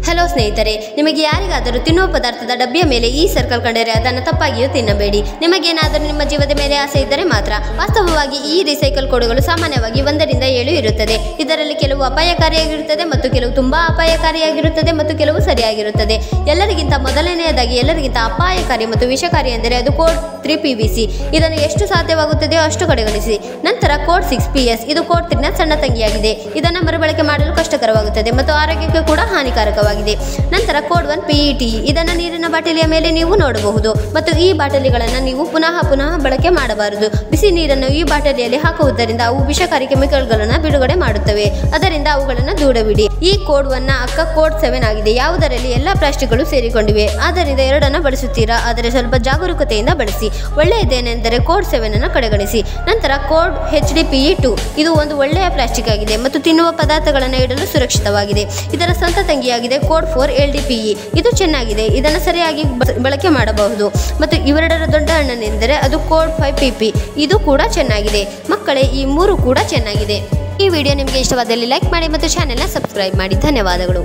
Hello ಸ್ನೇಹಿತರೆ, ನಿಮಗೆ ಯಾರಿಗಾದರೂ ತಿನ್ನುವ ಪದಾರ್ಥದ ಡಬ್ಬಿಯ ಮೇಲೆ ಈ ಸರ್ಕಲ್ ಕಂಡರೆ ಅದನ್ನು ತಪ್ಪಾಗಿಯೂ ತಿನ್ನಬೇಡಿ. ನಿಮಗೇನಾದರೂ ನಿಮ್ಮ ಜೀವದ ಮೇಲೆ ಆಸೆ ಇದ್ದರೆ ಮಾತ್ರ. ವಾಸ್ತವವಾಗಿ ಈ ರಿಸೈಕಲ್ ಕೋಡ್ಗಳು ಸಾಮಾನ್ಯವಾಗಿ 1 ರಿಂದ 7 ಇರುತ್ತದೆ. ಇದರಲ್ಲಿ ಕೆಲವು ಅಪಾಯಕಾರಿಯಾಗಿರುತ್ತದೆ ಮತ್ತು ಕೆಲವು ತುಂಬಾ ಅಪಾಯಕಾರಿಯಾಗಿರುತ್ತದೆ ಮತ್ತು ಕೆಲವು ಸರಿಯಾಗಿರುತ್ತದೆ. ಎಲ್ಲರಿಗಿಂತ ಮೊದಲನೆಯದಾಗಿ ಎಲ್ಲರಿಗಿಂತ ಅಪಾಯಕಾರಿ ಮತ್ತು ವಿಷಕಾರಿ ಎಂದರೆ ಅದು ಕೋಡ್ 3PVC. ಇದನ್ನು ಎಷ್ಟು ಸಾಧ್ಯವಾಗುತ್ತದೆಯೋ ಅಷ್ಟು ಕಡೆಗಣಿಸಿ. ನಂತರ ಕೋಡ್ 6PS. ಇದು ಕೋಡ್ 3ನ ಸಣ್ಣ ತಂಗಿಯಾಗಿದೆ. ಇದನ್ನು ಮರುಬಳಕೆ ಮಾಡಲು ಕಷ್ಟಕರವಾಗುತ್ತದೆ ಮತ್ತು ಆರೋಗ್ಯಕ್ಕೆ ಕೂಡ ಹಾನಿಕಾರಕವಾಗಿದೆ. ನಂತರ ಕೋಡ್ 1 PET. ಇದನ್ನು ನೀರಿನ ಬಾಟಲಿಯ ಮೇಲೆ ನೀವು ನೋಡಬಹುದು ಮತ್ತು ಈ ಬಾಟಲಿಗಳನ್ನು ನೀವು ಪುನಃ ಬಳಕೆ ಮಾಡಬಾರದು. ಬಿಸಿ ನೀರನ್ನು ಈ ಬಾಟಲಿಯಲ್ಲಿ ಹಾಕುವುದರಿಂದ ಅವು ವಿಷಕಾರಿ ಕೆಮಿಕಲ್ಗಳನ್ನು ಬಿಡುಗಡೆ ಮಾಡುತ್ತವೆ. ಅದರಿಂದ ಅವುಗಳನ್ನು ದೂರವಿಡಿ. ಈ ಕೋಡ್ 1ನ ಅಕ್ಕ ಕೋಡ್ 7 ಆಗಿದೆ, ಯಾವುದರಲ್ಲಿ ಎಲ್ಲ ಪ್ಲಾಸ್ಟಿಕ್ಗಳು ಸೇರಿಕೊಂಡಿವೆ. ಆದ್ದರಿಂದ 2ಅನ್ನು ಬಳಸುತ್ತೀರಾ, ಆದರೆ ಸ್ವಲ್ಪ ಜಾಗರೂಕತೆಯಿಂದ ಬಳಸಿ. ಒಳ್ಳೆಯದೇನೆಂದರೆ ಕೋಡ್ 7ಅನ್ನು ಕಡೆಗಣಿಸಿ. ನಂತರ ಕೋಡ್ HDPE2. ಇದು ಒಂದು ಒಳ್ಳೆಯ ಪ್ಲಾಸ್ಟಿಕ್ ಆಗಿದೆ ಮತ್ತು ತಿನ್ನುವ ಪದಾರ್ಥಗಳನ್ನು ಇಡಲು ಸುರಕ್ಷಿತವಾಗಿದೆ. ಇದರ ಸ್ವಂತ ತಂಗಿಯಾಗಿದೆ ಕೋಡ್ 4 LDPE. ಇದು ಚೆನ್ನಾಗಿದೆ, ಇದನ್ನು ಸರಿಯಾಗಿ ಬಳಕೆ ಮಾಡಬಹುದು. ಮತ್ತು ಇವೆರಡರ ದೊಡ್ಡ ಅಣ್ಣನೆಂದರೆ ಅದು ಕೋಡ್ 5PP. ಇದು ಕೂಡ ಚೆನ್ನಾಗಿದೆ. ಮಕ್ಕಳೇ, ಈ 3 ಕೂಡ ಚೆನ್ನಾಗಿದೆ. ಈ ವಿಡಿಯೋ ನಿಮಗೆ ಇಷ್ಟವಾದಲ್ಲಿ ಲೈಕ್ ಮಾಡಿ ಮತ್ತು ಚಾನೆಲ್ನ ಸಬ್ಸ್ಕ್ರೈಬ್ ಮಾಡಿ. ಧನ್ಯವಾದಗಳು.